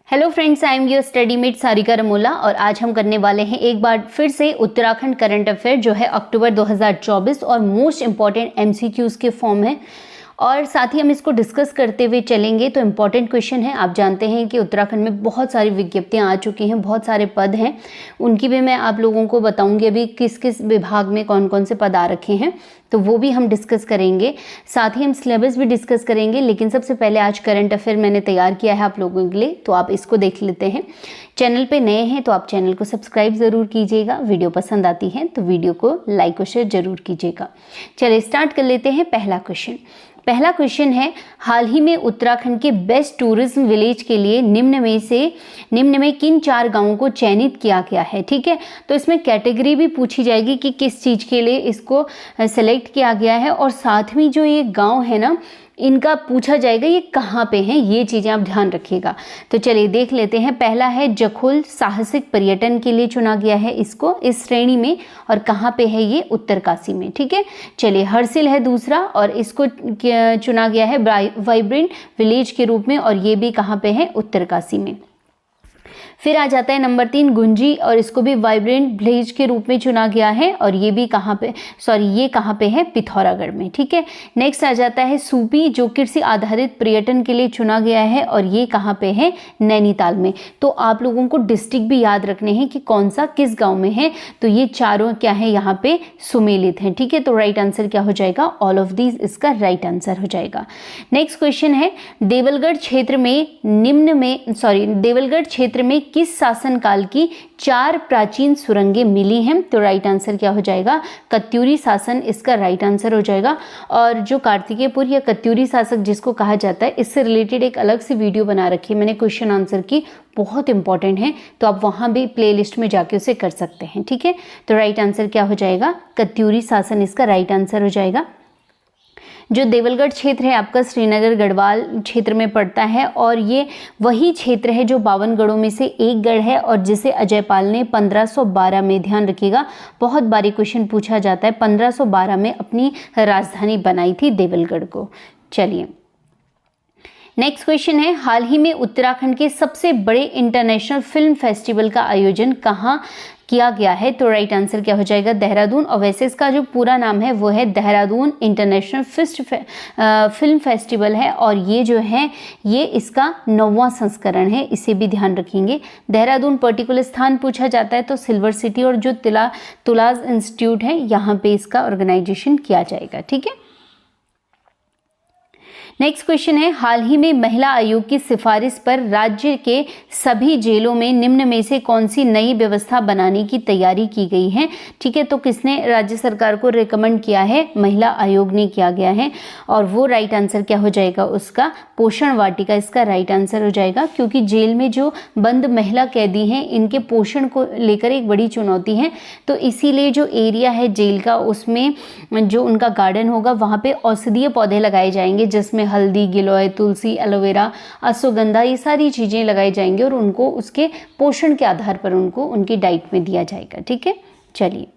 Hello friends, I am your study mate Sarika Ramola और आज हम करने वाले हैं एक बार फिर से उत्तराखंड करंट अफेयर जो है अक्टूबर 2024 और मोस्ट इम्पॉर्टेंट एमसीक्यूज के फॉर्म है और साथ ही हम इसको डिस्कस करते हुए चलेंगे। तो इम्पॉर्टेंट क्वेश्चन है। आप जानते हैं कि उत्तराखंड में बहुत सारी विज्ञप्तियां आ चुकी हैं, बहुत सारे पद हैं, उनकी भी मैं आप लोगों को बताऊंगी अभी किस किस विभाग में कौन कौन से पद आ रखे हैं, तो वो भी हम डिस्कस करेंगे। साथ ही हम सिलेबस भी डिस्कस करेंगे, लेकिन सबसे पहले आज करंट अफेयर मैंने तैयार किया है आप लोगों के लिए, तो आप इसको देख लेते हैं। चैनल पे नए हैं तो आप चैनल को सब्सक्राइब ज़रूर कीजिएगा, वीडियो पसंद आती है तो वीडियो को लाइक और शेयर ज़रूर कीजिएगा। चलिए स्टार्ट कर लेते हैं। पहला क्वेश्चन है, हाल ही में उत्तराखंड के बेस्ट टूरिज्म विलेज के लिए निम्न में किन 4 गांवों को चयनित किया गया है। ठीक है, तो इसमें कैटेगरी भी पूछी जाएगी कि किस चीज़ के लिए इसको सेलेक्ट किया गया है और साथ में जो ये गांव है ना, इनका पूछा जाएगा ये कहाँ पे हैं, ये चीज़ें आप ध्यान रखिएगा। तो चलिए देख लेते हैं। पहला है जखोल, साहसिक पर्यटन के लिए चुना गया है इसको इस श्रेणी में, और कहाँ पे है ये, उत्तरकाशी में। ठीक है, चलिए हरसिल है दूसरा और इसको चुना गया है वाइब्रेंट विलेज के रूप में, और ये भी कहाँ पे है, उत्तरकाशी में। फिर आ जाता है नंबर 3 गुंजी, और इसको भी वाइब्रेंट विलेज के रूप में चुना गया है, और ये भी कहाँ पे है, पिथौरागढ़ में। ठीक है, नेक्स्ट आ जाता है सूपी, जो कृषि आधारित पर्यटन के लिए चुना गया है, और ये कहाँ पे है, नैनीताल में। तो आप लोगों को डिस्ट्रिक्ट भी याद रखने हैं कि कौन सा किस गाँव में है, तो ये चारों क्या है, यहाँ पे सुमेलित हैं। ठीक है, तो राइट आंसर क्या हो जाएगा, ऑल ऑफ दीज इसका राइट आंसर हो जाएगा। नेक्स्ट क्वेश्चन है, देवलगढ़ क्षेत्र में किस शासनकाल की 4 प्राचीन सुरंगें मिली हैं, तो राइट आंसर क्या हो जाएगा, कत्यूरी शासन इसका राइट आंसर हो जाएगा। और जो कार्तिकेयपुर या कत्यूरी शासक जिसको कहा जाता है, इससे रिलेटेड एक अलग से वीडियो बना रखी है मैंने क्वेश्चन आंसर की, बहुत इंपॉर्टेंट है, तो आप वहां भी प्लेलिस्ट में जाके उसे कर सकते हैं। ठीक है, तो राइट आंसर क्या हो जाएगा, कत्यूरी शासन इसका राइट आंसर हो जाएगा। जो देवलगढ़ क्षेत्र है आपका श्रीनगर गढ़वाल क्षेत्र में पड़ता है, और ये वही क्षेत्र है जो 52 गढ़ों में से एक गढ़ है, और जिसे अजयपाल ने 1512 में, ध्यान रखिएगा बहुत बारी क्वेश्चन पूछा जाता है, 1512 में अपनी राजधानी बनाई थी देवलगढ़ को। चलिए नेक्स्ट क्वेश्चन है, हाल ही में उत्तराखंड के सबसे बड़े इंटरनेशनल फिल्म फेस्टिवल का आयोजन कहाँ किया गया है, तो राइट आंसर क्या हो जाएगा, देहरादून। और वैसे इसका जो पूरा नाम है वो है देहरादून इंटरनेशनल फिल्म फेस्टिवल है, और ये जो है ये इसका 9वां संस्करण है, इसे भी ध्यान रखेंगे। देहरादून पर्टिकुलर स्थान पूछा जाता है तो सिल्वर सिटी और जो तुलाज इंस्टीट्यूट है यहाँ पे इसका ऑर्गेनाइजेशन किया जाएगा। ठीक है, नेक्स्ट क्वेश्चन है, हाल ही में महिला आयोग की सिफारिश पर राज्य के सभी जेलों में निम्न में से कौन सी नई व्यवस्था बनाने की तैयारी की गई है। ठीक है, तो किसने राज्य सरकार को रिकमेंड किया है, महिला आयोग ने किया गया है, और वो राइट आंसर क्या हो जाएगा उसका, पोषण वाटिका इसका राइट आंसर हो जाएगा। क्योंकि जेल में जो बंद महिला कैदी हैं इनके पोषण को लेकर एक बड़ी चुनौती है, तो इसीलिए जो एरिया है जेल का उसमें जो उनका गार्डन होगा वहाँ पे औषधीय पौधे लगाए जाएंगे, जिसमें हल्दी, गिलोय, तुलसी, एलोवेरा, अश्वगंधा, ये सारी चीज़ें लगाई जाएंगी, और उनको उसके पोषण के आधार पर उनको उनकी डाइट में दिया जाएगा। ठीक है, चलिए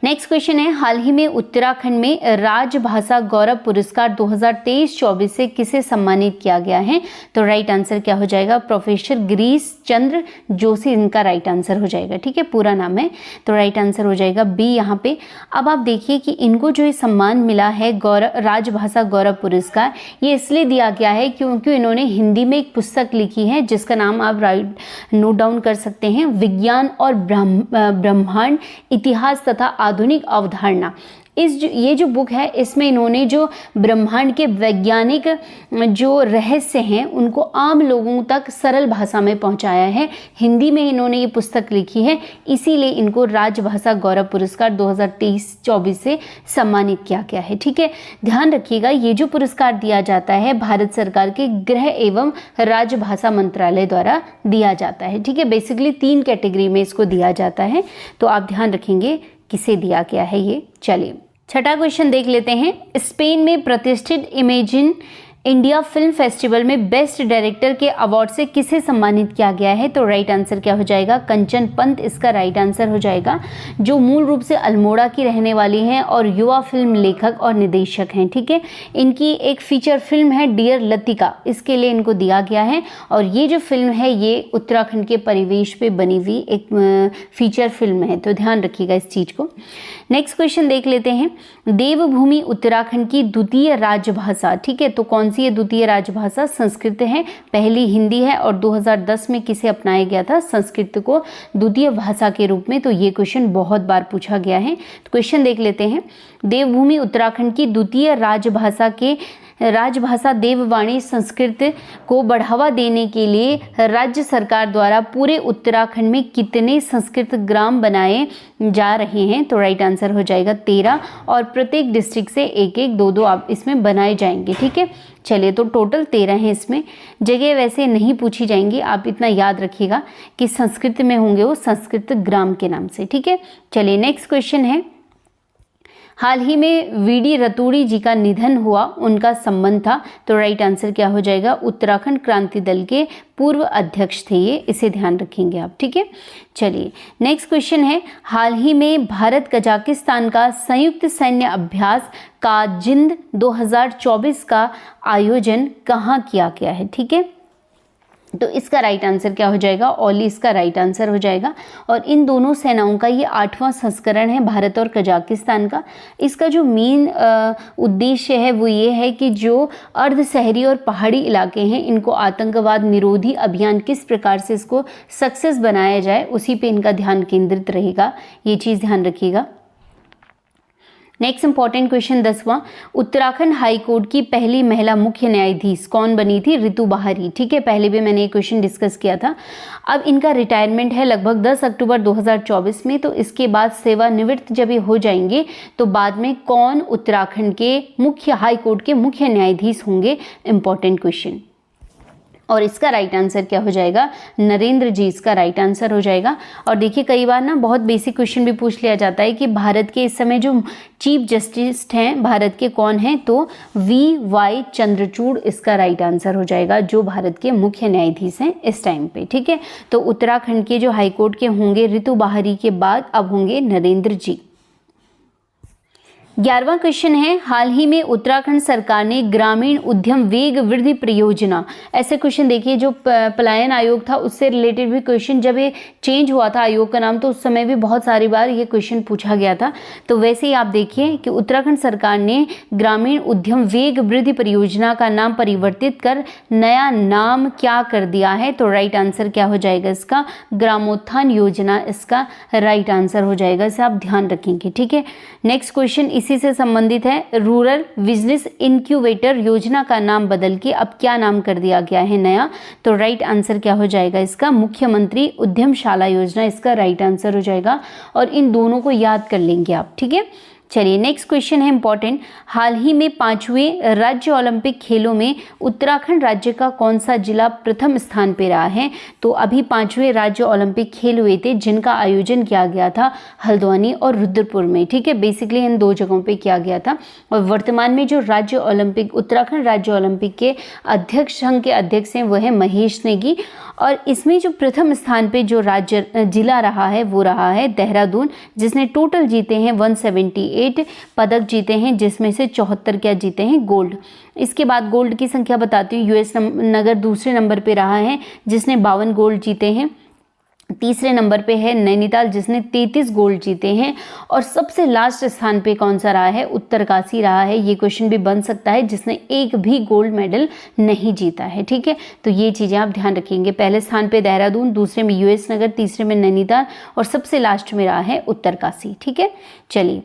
नेक्स्ट क्वेश्चन है, हाल ही में उत्तराखंड में राजभाषा गौरव पुरस्कार 2023-24 से किसे सम्मानित किया गया है, तो राइट आंसर क्या हो जाएगा, प्रोफेसर गिरीश चंद्र जोशी इनका राइट आंसर हो जाएगा। ठीक है, पूरा नाम है, तो राइट आंसर हो जाएगा बी यहाँ पे। अब आप देखिए कि इनको जो ये सम्मान मिला है राजभाषा गौरव पुरस्कार, ये इसलिए दिया गया है क्योंकि इन्होंने हिंदी में एक पुस्तक लिखी है जिसका नाम आप नोट डाउन कर सकते हैं, विज्ञान और ब्रह्मांड इतिहास तथा आधुनिक अवधारणा। ये जो बुक है इसमें इन्होंने जो ब्रह्मांड के वैज्ञानिक जो रहस्य हैं उनको आम लोगों तक सरल भाषा में पहुंचाया है। हिंदी में इन्होंने ये पुस्तक लिखी है, इसीलिए इनको राजभाषा गौरव पुरस्कार 2023-24 से सम्मानित किया गया है। ठीक है, ध्यान रखिएगा ये जो पुरस्कार दिया जाता है भारत सरकार के गृह एवं राजभाषा मंत्रालय द्वारा दिया जाता है। ठीक है, बेसिकली 3 कैटेगरी में इसको दिया जाता है, तो आप ध्यान रखेंगे किसे दिया गया है ये। चलिए छठा क्वेश्चन देख लेते हैं, स्पेन में प्रतिष्ठित इंडिया फिल्म फेस्टिवल में बेस्ट डायरेक्टर के अवार्ड से किसे सम्मानित किया गया है? तो राइट आंसर क्या हो जाएगा? कंचन पंत इसका राइट आंसर हो जाएगा, जो मूल रूप से अल्मोड़ा की रहने वाली हैं और युवा फिल्म लेखक और निर्देशक हैं। ठीक है, इनकी एक फीचर फिल्म है डियर लतिका, इसके लिए इनको दिया गया है। और ये जो फिल्म है ये उत्तराखंड के परिवेश पे बनी हुई एक फीचर फिल्म है, तो ध्यान रखिएगा इस चीज़ को। नेक्स्ट क्वेश्चन देख लेते हैं। देवभूमि उत्तराखंड की द्वितीय राजभाषा, ठीक है, तो कौन सी है द्वितीय राजभाषा? संस्कृत है, पहली हिंदी है और 2010 में किसे अपनाया गया था संस्कृत को द्वितीय भाषा के रूप में? तो ये क्वेश्चन बहुत बार पूछा गया है। तो क्वेश्चन देख लेते हैं। देवभूमि उत्तराखंड की द्वितीय राजभाषा देववाणी संस्कृत को बढ़ावा देने के लिए राज्य सरकार द्वारा पूरे उत्तराखंड में कितने संस्कृत ग्राम बनाए जा रहे हैं? तो राइट आंसर हो जाएगा 13, और प्रत्येक डिस्ट्रिक्ट से एक एक दो दो आप इसमें बनाए जाएंगे। ठीक है, चलिए, तो टोटल 13 हैं। इसमें जगह वैसे नहीं पूछी जाएंगी, आप इतना याद रखिएगा कि संस्कृत में होंगे वो संस्कृत ग्राम के नाम से। ठीक है, चलिए नेक्स्ट क्वेश्चन है। हाल ही में वीडी रतूड़ी जी का निधन हुआ, उनका संबंध था? तो राइट आंसर क्या हो जाएगा? उत्तराखंड क्रांति दल के पूर्व अध्यक्ष थे ये, इसे ध्यान रखेंगे आप। ठीक है, चलिए नेक्स्ट क्वेश्चन है। हाल ही में भारत कजाकिस्तान का संयुक्त सैन्य अभ्यास काजिंद 2024 का आयोजन कहाँ किया गया है? ठीक है, तो इसका राइट आंसर क्या हो जाएगा? ओली इसका राइट आंसर हो जाएगा। और इन दोनों सेनाओं का ये 8वां संस्करण है, भारत और कजाकिस्तान का। इसका जो मेन उद्देश्य है वो ये है कि जो अर्ध शहरी और पहाड़ी इलाके हैं इनको आतंकवाद निरोधी अभियान किस प्रकार से इसको सक्सेस बनाया जाए, उसी पे इनका ध्यान केंद्रित रहेगा। ये चीज़ ध्यान रखिएगा। नेक्स्ट इंपॉर्टेंट क्वेश्चन 10वां। उत्तराखंड हाई कोर्ट की पहली महिला मुख्य न्यायाधीश कौन बनी थी? रितु बहारी। ठीक है, पहले भी मैंने ये क्वेश्चन डिस्कस किया था। अब इनका रिटायरमेंट है लगभग 10 अक्टूबर 2024 में, तो इसके बाद सेवानिवृत्त जब ये हो जाएंगे तो बाद में कौन उत्तराखंड के मुख्य हाई कोर्ट के मुख्य न्यायाधीश होंगे? Important question. और इसका राइट आंसर क्या हो जाएगा? नरेंद्र जी इसका राइट आंसर हो जाएगा। और देखिए कई बार ना बहुत बेसिक क्वेश्चन भी पूछ लिया जाता है कि भारत के इस समय जो चीफ जस्टिस हैं भारत के कौन हैं? तो VY चंद्रचूड़ इसका राइट आंसर हो जाएगा, जो भारत के मुख्य न्यायाधीश हैं इस टाइम पे। ठीक है, तो उत्तराखंड के जो हाईकोर्ट के होंगे रितु बहारी के बाद अब होंगे नरेंद्र जी। 11वां क्वेश्चन है। हाल ही में उत्तराखंड सरकार ने ग्रामीण उद्यम वेग वृद्धि परियोजना, ऐसे क्वेश्चन देखिए, जो पलायन आयोग था उससे रिलेटेड भी क्वेश्चन, जब ये चेंज हुआ था आयोग का नाम तो उस समय भी बहुत सारी बार ये क्वेश्चन पूछा गया था। तो वैसे ही आप देखिए कि उत्तराखंड सरकार ने ग्रामीण उद्यम वेग वृद्धि परियोजना का नाम परिवर्तित कर नया नाम क्या कर दिया है? तो राइट आंसर क्या हो जाएगा इसका? ग्रामोत्थान योजना इसका राइट आंसर हो जाएगा, इसे आप ध्यान रखेंगे। ठीक है, नेक्स्ट क्वेश्चन इसी से संबंधित है। रूरल बिजनेस इंक्यूबेटर योजना का नाम बदल के अब क्या नाम कर दिया गया है नया? तो राइट आंसर क्या हो जाएगा इसका? मुख्यमंत्री उद्यमशाला योजना इसका राइट आंसर हो जाएगा। और इन दोनों को याद कर लेंगे आप। ठीक है, चलिए नेक्स्ट क्वेश्चन है इंपॉर्टेंट। हाल ही में 5वें राज्य ओलंपिक खेलों में उत्तराखंड राज्य का कौन सा जिला प्रथम स्थान पे रहा है? तो अभी 5वें राज्य ओलंपिक खेल हुए थे जिनका आयोजन किया गया था हल्द्वानी और रुद्रपुर में। ठीक है, बेसिकली इन दो जगहों पे किया गया था। और वर्तमान में जो राज्य ओलंपिक उत्तराखंड राज्य ओलंपिक के अध्यक्ष संघ के अध्यक्ष हैं वो है महेश नेगी। और इसमें जो प्रथम स्थान पे जो राज्य जिला रहा है वो रहा है देहरादून, जिसने टोटल जीते हैं 178 पदक जीते हैं, जिसमें से 74 क्या जीते हैं? गोल्ड। इसके बाद गोल्ड की संख्या बताती हूँ। US नगर दूसरे नंबर पे रहा है जिसने 52 गोल्ड जीते हैं। तीसरे नंबर पे है नैनीताल जिसने 33 गोल्ड जीते हैं। और सबसे लास्ट स्थान पे कौन सा रहा है? उत्तरकाशी रहा है। ये क्वेश्चन भी बन सकता है, जिसने एक भी गोल्ड मेडल नहीं जीता है। ठीक है, तो ये चीज़ें आप ध्यान रखेंगे। पहले स्थान पे देहरादून, दूसरे में US नगर, तीसरे में नैनीताल और सबसे लास्ट में रहा है उत्तरकाशी। ठीक है, चलिए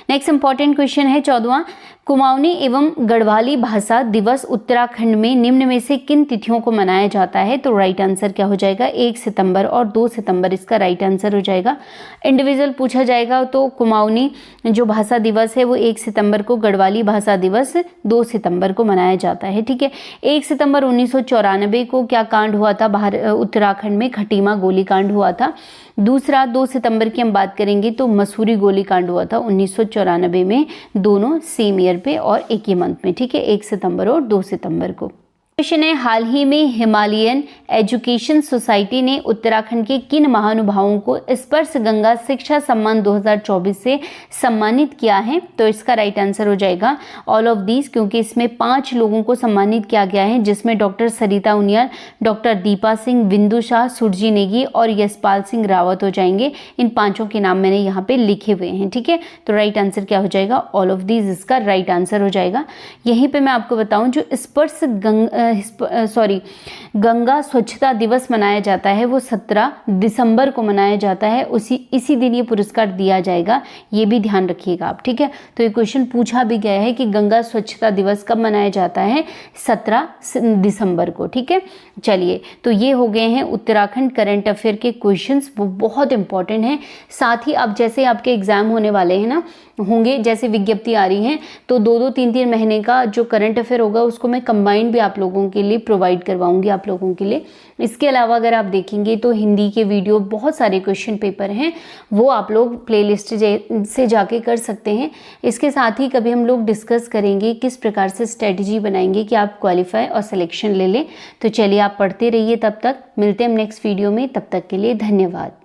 नेक्स्ट इंपॉर्टेंट क्वेश्चन है 14वां। कुमाऊनी एवं गढ़वाली भाषा दिवस उत्तराखंड में निम्न में से किन तिथियों को मनाया जाता है? तो राइट आंसर क्या हो जाएगा? 1 सितंबर और 2 सितंबर इसका राइट आंसर हो जाएगा। इंडिविजुअल पूछा जाएगा तो कुमाऊनी जो भाषा दिवस है वो 1 सितंबर को, गढ़वाली भाषा दिवस 2 सितंबर को मनाया जाता है। ठीक है, 1 सितंबर 1994 को क्या कांड हुआ था? उत्तराखंड में खटीमा गोलीकांड हुआ था। दूसरा 2 सितंबर की हम बात करेंगे तो मसूरी गोलीकांड हुआ था 1994 में, दोनों सेम ईयर ईयर पे और एक ही मंथ में, ठीक है, 1 सितंबर और 2 सितंबर को। क्वेश्चन है, हाल ही में हिमालयन एजुकेशन सोसाइटी ने उत्तराखंड के किन महानुभावों को स्पर्श गंगा शिक्षा सम्मान 2024 से सम्मानित किया है? तो इसका राइट आंसर हो जाएगा ऑल ऑफ दीज, क्योंकि इसमें 5 लोगों को सम्मानित किया गया है, जिसमें डॉक्टर सरिता उनियाल, डॉक्टर दीपा सिंह, बिंदु शाह, सुरजी नेगी और यशपाल सिंह रावत हो जाएंगे। इन 5 के नाम मैंने यहाँ पे लिखे हुए हैं, ठीक है। तो राइट आंसर क्या हो जाएगा? ऑल ऑफ दीज इसका राइट आंसर हो जाएगा। यहीं पे मैं आपको बताऊं, जो स्पर्श गंगा स्वच्छता दिवस मनाया जाता है वो 17 दिसंबर को मनाया जाता है। इसी दिन ये पुरस्कार दिया जाएगा, ये भी ध्यान रखिएगा आप, ठीक है। तो ये क्वेश्चन पूछा भी गया है कि गंगा स्वच्छता दिवस कब मनाया जाता है? 17 दिसंबर को, ठीक है। चलिए, तो ये हो गए हैं उत्तराखंड करंट अफेयर के क्वेश्चंस, वो बहुत इंपॉर्टेंट हैं। साथ ही अब जैसे आपके एग्जाम होने वाले हैं ना, होंगे, जैसे विज्ञप्ति आ रही हैं, तो 2-2, 3-3 महीने का जो करंट अफेयर होगा उसको मैं कंबाइंड भी आप लोगों के लिए प्रोवाइड करवाऊंगी आप लोगों के लिए। इसके अलावा अगर आप देखेंगे तो हिंदी के वीडियो बहुत सारे क्वेश्चन पेपर हैं, वो आप लोग प्लेलिस्ट से जाके कर सकते हैं। इसके साथ ही कभी हम लोग डिस्कस करेंगे किस प्रकार से स्ट्रेटजी बनाएंगे कि आप क्वालिफाई और सिलेक्शन ले लें। तो चलिए, आप पढ़ते रहिए, तब तक मिलते हैं हम नेक्स्ट वीडियो में। तब तक के लिए धन्यवाद।